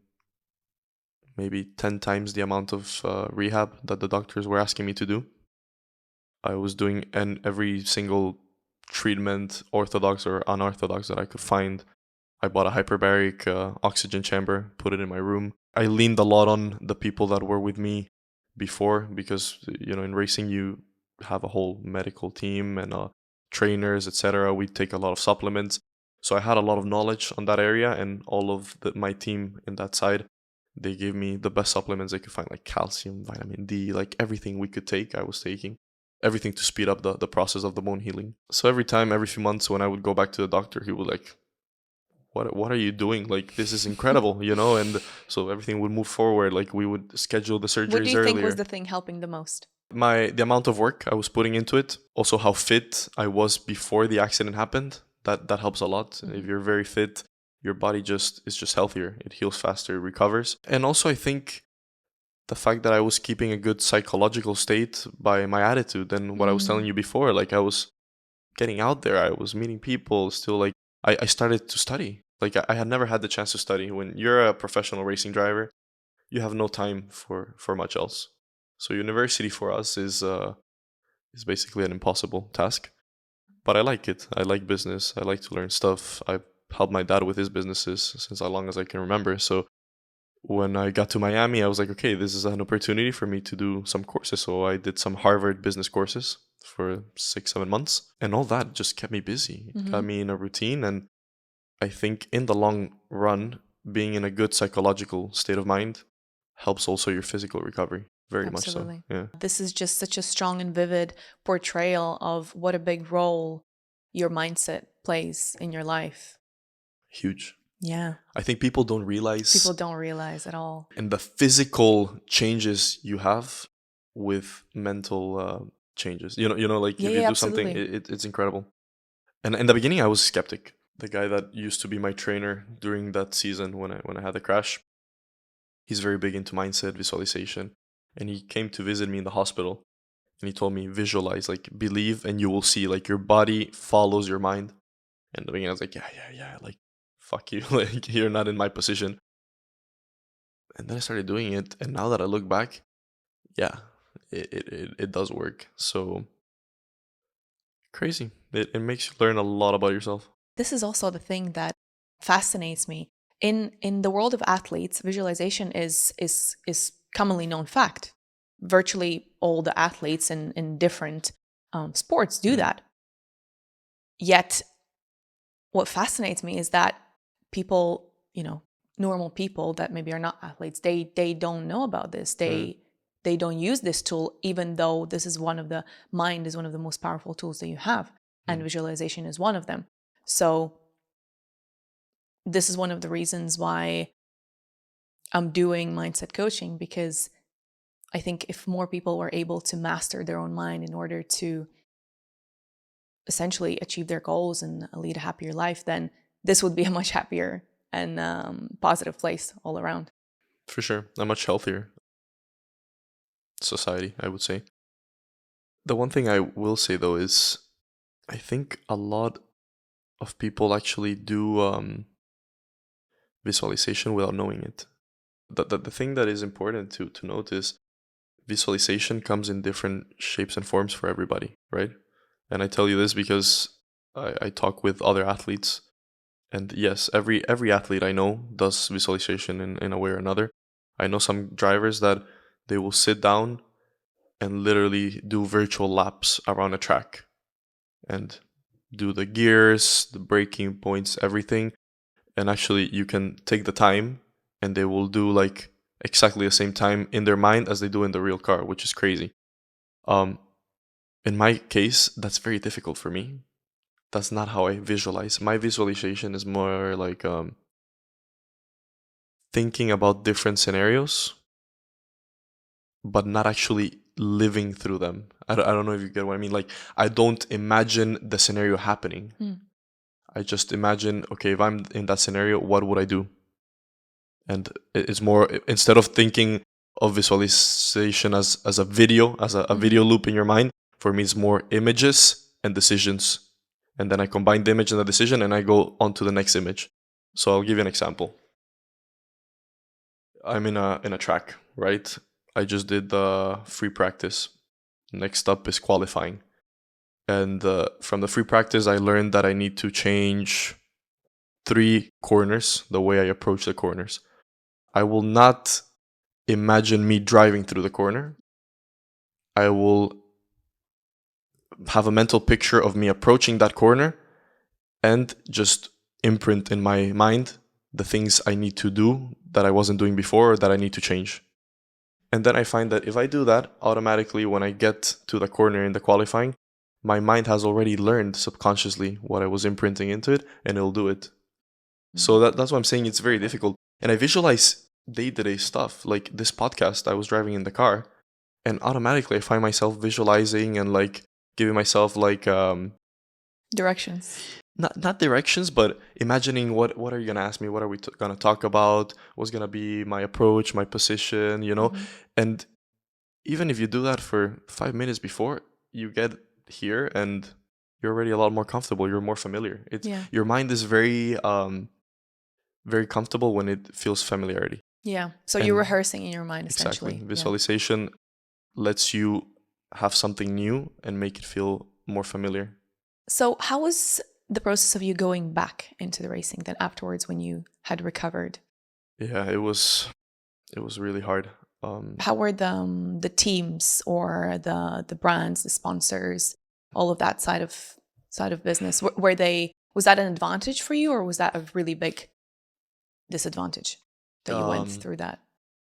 maybe 10 times the amount of rehab that the doctors were asking me to do. I was doing every single treatment, orthodox or unorthodox, that I could find. I bought a hyperbaric oxygen chamber, put it in my room. I leaned a lot on the people that were with me before, because, you know, in racing you have a whole medical team and trainers, etc. We take a lot of supplements. So I had a lot of knowledge on that area, and all of my team in that side, they gave me the best supplements they could find, like calcium, vitamin D, like everything we could take, I was taking. Everything to speed up the process of the bone healing. So every few months when I would go back to the doctor, he would like, what are you doing? Like, this is incredible, you know? And so everything would move forward. Like, we would schedule the surgeries earlier. What do you think was the thing helping the most? The amount of work I was putting into it. Also how fit I was before the accident happened. That helps a lot. If you're very fit, your body is just healthier. It heals faster, recovers. And also I think the fact that I was keeping a good psychological state by my attitude, and what I was telling you before, like I was getting out there, I was meeting people still. Like I started to study. Like I had never had the chance to study. When you're a professional racing driver, you have no time for much else. So university for us is basically an impossible task. But I like it. I like business. I like to learn stuff. I helped my dad with his businesses since as long as I can remember. So when I got to Miami, I was like, okay, this is an opportunity for me to do some courses. So I did some Harvard business courses for 6-7 months. And all that just kept me busy. It got me in a routine. And I think in the long run, being in a good psychological state of mind helps also your physical recovery. Very Absolutely. much so. Yeah. This is just such a strong and vivid portrayal of what a big role your mindset plays in your life. Huge. Yeah. I think people don't realize People don't realize at all. and the physical changes you have with mental changes. Like Yeah, if you yeah, do something, absolutely. it's incredible. And in the beginning, I was a skeptic. The guy that used to be my trainer during that season when I had the crash, he's very big into mindset visualization, and he came to visit me in the hospital, and he told me visualize, like believe, and you will see, like your body follows your mind. And in the beginning, I was like, yeah, like fuck you, like you're not in my position. And then I started doing it, and now that I look back, yeah, it does work. So crazy. It makes you learn a lot about yourself. This is also the thing that fascinates me. In the world of athletes, visualization is commonly known fact. Virtually all the athletes in different sports do that. Yet, what fascinates me is that people, normal people that maybe are not athletes, they don't know about this. They don't use this tool, even though this is mind is one of the most powerful tools that you have, and visualization is one of them. So this is one of the reasons why I'm doing mindset coaching, because I think if more people were able to master their own mind in order to essentially achieve their goals and lead a happier life, then this would be a much happier and positive place all around. For sure. A much healthier society, I would say. The one thing I will say, though, is I think a lot of people actually do visualization without knowing it. The thing that is important to note is visualization comes in different shapes and forms for everybody, right? And I tell you this because I talk with other athletes, and yes, every athlete I know does visualization in a way or another. I know some drivers that they will sit down and literally do virtual laps around a track and do the gears, the braking points, everything. And actually, you can take the time and they will do like exactly the same time in their mind as they do in the real car, which is crazy. In my case, that's very difficult for me. That's not how I visualize. My visualization is more like thinking about different scenarios, but not actually living through them. I don't know if you get what I mean. Like, I don't imagine the scenario happening. I just imagine, okay, if I'm in that scenario, what would I do? And it's more, instead of thinking of visualization as a video, as a video loop in your mind, for me, it's more images and decisions. And then I combine the image and the decision and I go on to the next image. So I'll give you an example. I'm in a track, right? I just did the free practice. Next up is qualifying. And from the free practice, I learned that I need to change 3 corners, the way I approach the corners. I will not imagine me driving through the corner. I will have a mental picture of me approaching that corner and just imprint in my mind the things I need to do that I wasn't doing before or that I need to change. And then I find that if I do that, automatically when I get to the corner in the qualifying, my mind has already learned subconsciously what I was imprinting into it, and it'll do it. So that's why I'm saying it's very difficult. And I visualize day-to-day stuff. Like this podcast, I was driving in the car, and automatically I find myself visualizing and like giving myself like Directions. not directions, but imagining what are you gonna ask me? What are we gonna talk about? What's gonna be my approach, my position? And even if you do that for 5 minutes before you get here, and you're already a lot more comfortable. You're more familiar. Your mind is very very comfortable when it feels familiarity. Yeah. So you're rehearsing in your mind, essentially. Exactly. Visualization lets you have something new and make it feel more familiar. So how was the process of you going back into the racing then afterwards when you had recovered? Yeah, it was really hard. How were the teams or the brands, the sponsors, all of that side of business? Was that an advantage for you, or was that a really big disadvantage that you went through that?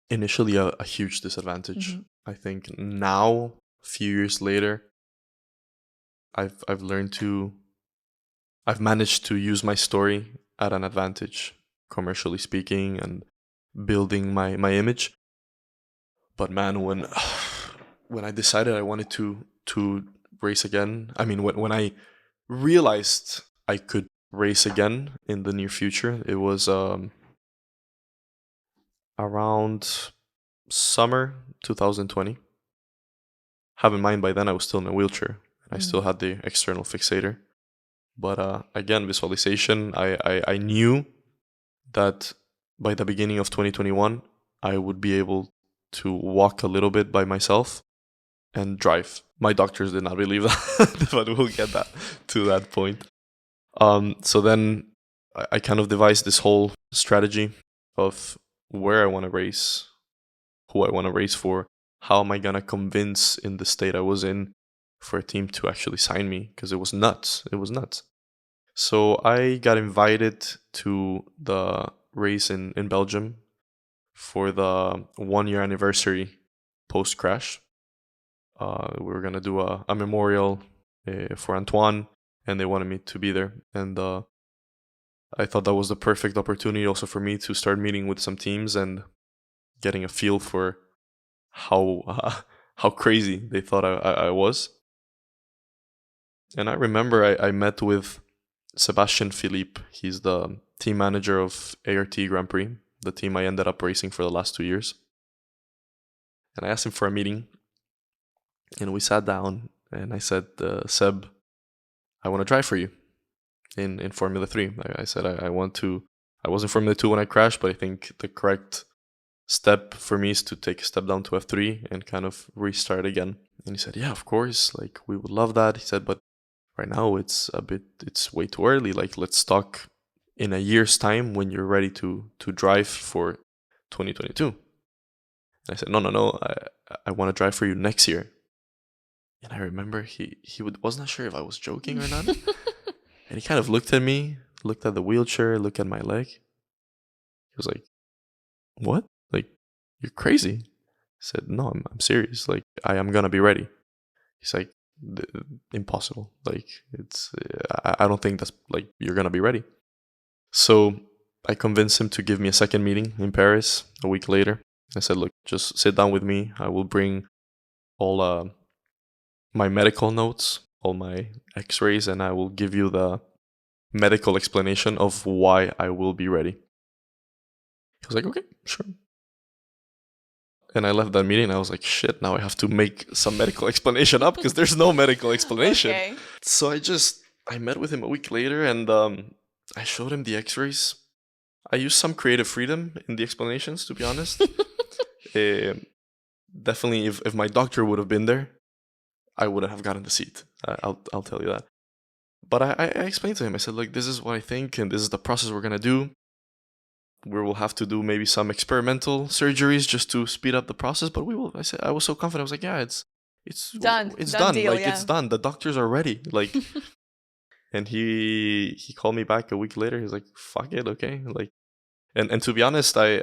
Initially, a huge disadvantage. I think now, a few years later, I've managed to use my story at an advantage, commercially speaking, and building my image. But man, when I decided I wanted to race again, I mean, when I realized I could race again in the near future, it was around summer 2020. Have in mind, by then I was still in a wheelchair and I still had the external fixator. But again, visualization, I knew that by the beginning of 2021, I would be able to walk a little bit by myself and drive. My doctors did not believe that, but we'll get to that point. So then I kind of devised this whole strategy of where I want to race, who I want to race for, how am I going to convince in the state I was in for a team to actually sign me, because it was nuts. It was nuts. So I got invited to the race in Belgium for the 1-year anniversary post-crash. We were going to do a memorial for Anthoine, and they wanted me to be there. And I thought that was the perfect opportunity also for me to start meeting with some teams and getting a feel for how crazy they thought I was. And I remember I met with Sebastian Philippe. He's the team manager of ART Grand Prix, the team I ended up racing for the last 2 years. And I asked him for a meeting, and we sat down, and I said, Seb, I want to drive for you in Formula 3. I said, I want to. I was in Formula 2 when I crashed, but I think the correct step for me is to take a step down to F3 and kind of restart again. And he said, yeah, of course, like we would love that. He said, but right now it's way too early. Like, let's talk in a year's time when you're ready to drive for 2022. And I said, no, I want to drive for you next year. And I remember he was not sure if I was joking or not. And he kind of looked at me, looked at the wheelchair, looked at my leg. He was like, what? Like, you're crazy. I said, no, I'm serious. Like, I am gonna be ready. He's like, impossible. Like, it's I don't think that's, like, you're gonna be ready. So I convinced him to give me a second meeting in Paris a week later. I said, look, just sit down with me. I will bring all my medical notes, all my x-rays, and I will give you the medical explanation of why I will be ready. He was like, okay, sure. And I left that meeting and I was like, shit, now I have to make some medical explanation up because there's no medical explanation. Okay. So I met with him a week later and I showed him the x-rays. I used some creative freedom in the explanations, to be honest. Definitely, if my doctor would have been there, I wouldn't have gotten the seat. I'll tell you that. But I explained to him, I said, like, this is what I think and this is the process we're going to do. We will have to do maybe some experimental surgeries just to speed up the process, but we will. I said, I was so confident. I was like, yeah, it's done. It's done. done. Deal, like, yeah. It's done. The doctors are ready. Like, and he called me back a week later. He's like, fuck it, okay. Like, and to be honest, I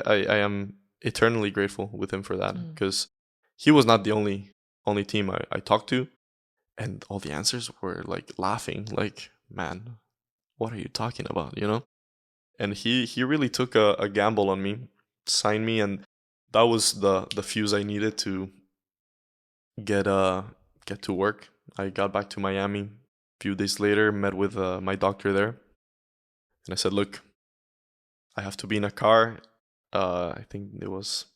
am eternally grateful with him for that because he was not the only team I talked to, and all the answers were like laughing. Like, man, what are you talking about? You know. And he really took a gamble on me, signed me, and that was the fuse I needed to get to work. I got back to Miami a few days later, met with my doctor there, and I said, look, I have to be in a car. I think it was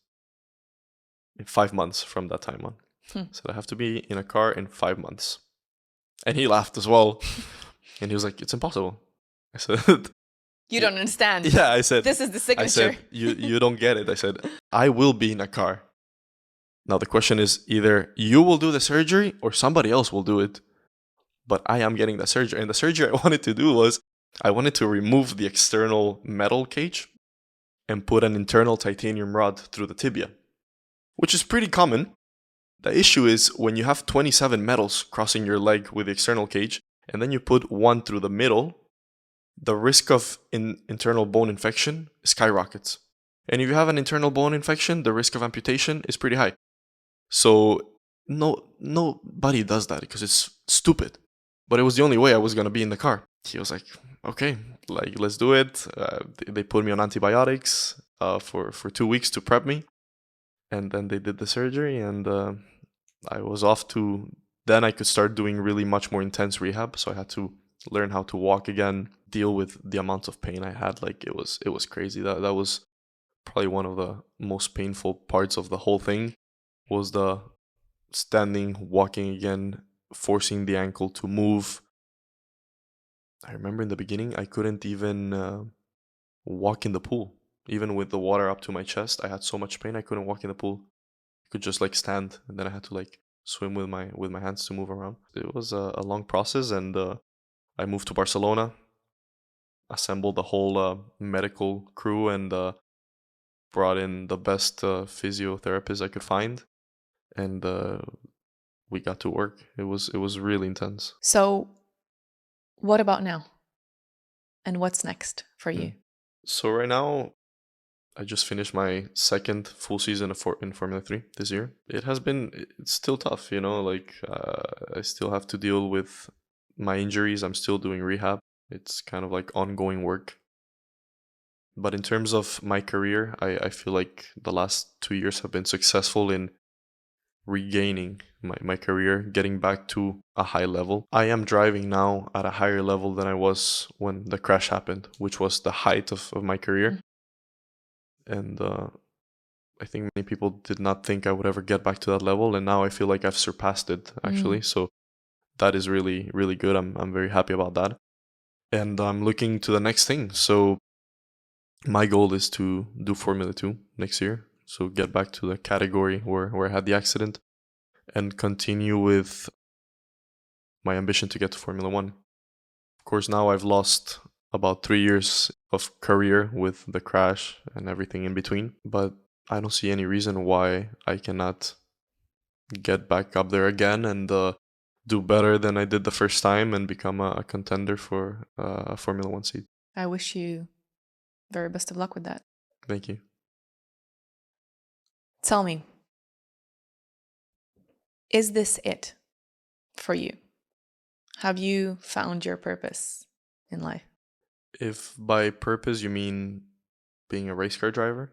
in 5 months from that time on. I said, I have to be in a car in 5 months. And he laughed as well. And he was like, it's impossible. I said... You don't understand. Yeah, I said... This is the signature. I said, you don't get it. I said, I will be in a car. Now the question is either you will do the surgery or somebody else will do it. But I am getting the surgery. And the surgery I wanted to do was, I wanted to remove the external metal cage and put an internal titanium rod through the tibia, which is pretty common. The issue is when you have 27 metals crossing your leg with the external cage, and then you put one through the middle, the risk of internal bone infection skyrockets. And if you have an internal bone infection, the risk of amputation is pretty high. So nobody does that because it's stupid. But it was the only way I was gonna be in the car. He was like, okay, like let's do it. They put me on antibiotics for 2 weeks to prep me, and then they did the surgery, and I was off to. Then I could start doing really much more intense rehab. So I had to learn how to walk again, deal with the amount of pain I had. Like it was crazy. That was probably one of the most painful parts of the whole thing, was the standing, walking again, forcing the ankle to move. I remember in the beginning I couldn't even walk in the pool. Even with the water up to my chest, I had so much pain I couldn't walk in the pool. I could just like stand, and then I had to like swim with my hands to move around. It was a long process, and I moved to Barcelona, assembled the whole medical crew, and brought in the best physiotherapist I could find, and we got to work. It was really intense. So, what about now? And what's next for you? So right now, I just finished my second full season in Formula 3 this year. It's still tough, like I still have to deal with my injuries. I'm still doing rehab. It's kind of like ongoing work. But in terms of my career, I feel like the last 2 years have been successful in regaining my career, getting back to a high level. I am driving now at a higher level than I was when the crash happened, which was the height of my career. And I think many people did not think I would ever get back to that level, and now I feel like I've surpassed it, actually. So that is really, really good. I'm very happy about that. And I'm looking to the next thing. So my goal is to do Formula 2 next year. So get back to the category where I had the accident, and continue with my ambition to get to Formula 1. Of course, now I've lost about 3 years of career with the crash and everything in between, but I don't see any reason why I cannot get back up there again and do better than I did the first time and become a contender for a Formula 1 seat. I wish you very best of luck with that. Thank you. Tell me, is this it for you? Have you found your purpose in life? If by purpose you mean being a race car driver?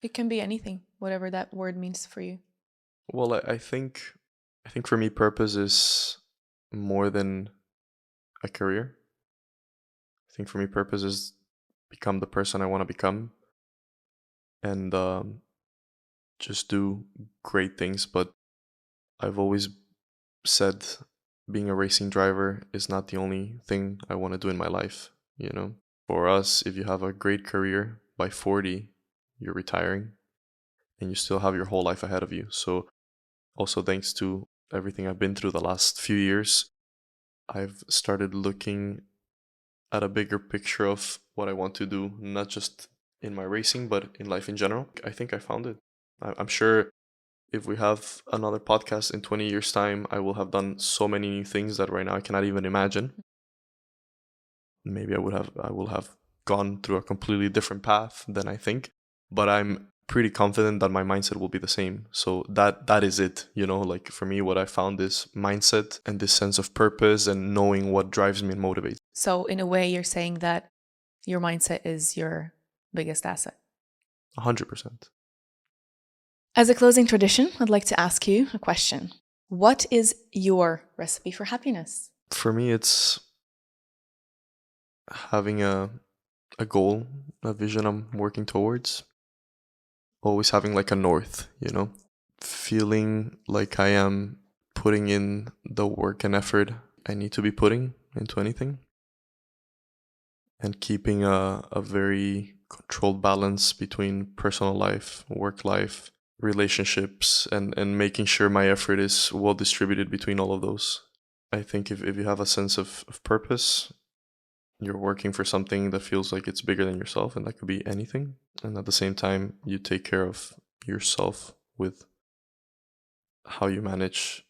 It can be anything, whatever that word means for you. Well, I think for me, purpose is more than a career. I think for me, purpose is become the person I want to become, and just do great things. But I've always said being a racing driver is not the only thing I want to do in my life. For us, if you have a great career, by 40, you're retiring, and you still have your whole life ahead of you. So also thanks to everything I've been through the last few years, I've started looking at a bigger picture of what I want to do, not just in my racing, but in life in general. I think I found it. I'm sure if we have another podcast in 20 years' time, I will have done so many new things that right now I cannot even imagine. Maybe I will have gone through a completely different path than I think, but I'm pretty confident that my mindset will be the same. So that is it, like for me, what I found is mindset and this sense of purpose and knowing what drives me and motivates. So in a way, you're saying that your mindset is your biggest asset. 100%. As a closing tradition, I'd like to ask you a question. What is your recipe for happiness? For me, it's having a goal, a vision I'm working towards. Always having like a north, feeling like I am putting in the work and effort I need to be putting into anything, and keeping a very controlled balance between personal life, work life, relationships, and making sure my effort is well distributed between all of those. I think if you have a sense of purpose, you're working for something that feels like it's bigger than yourself, and that could be anything. And at the same time, you take care of yourself with how you manage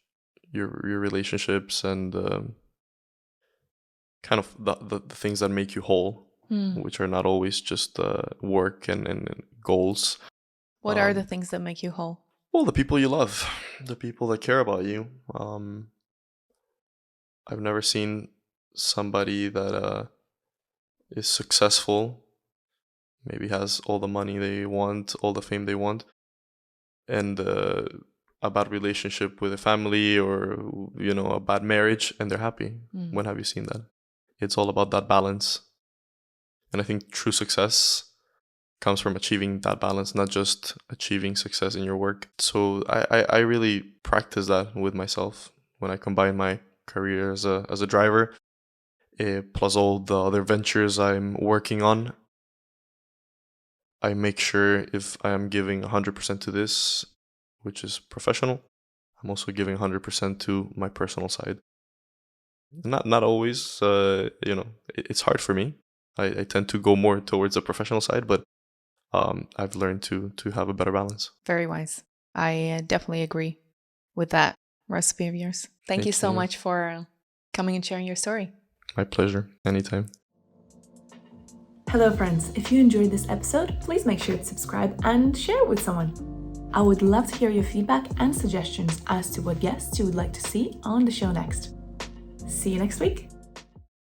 your relationships and kind of the things that make you whole, which are not always just work and goals. What are the things that make you whole? Well, the people you love, the people that care about you. I've never seen somebody that is successful, maybe has all the money they want, all the fame they want, and a bad relationship with a family or, a bad marriage, and they're happy. When have you seen that? It's all about that balance. And I think true success comes from achieving that balance, not just achieving success in your work. So I really practice that with myself when I combine my career as a driver, plus all the other ventures I'm working on. I make sure if I am giving 100% to this, which is professional, I'm also giving 100% to my personal side. Not always, it's hard for me. I tend to go more towards the professional side, but I've learned to have a better balance. Very wise. I definitely agree with that recipe of yours. Thank you so much for coming and sharing your story. My pleasure. Anytime. Hello friends, if you enjoyed this episode, please make sure to subscribe and share it with someone. I would love to hear your feedback and suggestions as to what guests you would like to see on the show next. See you next week.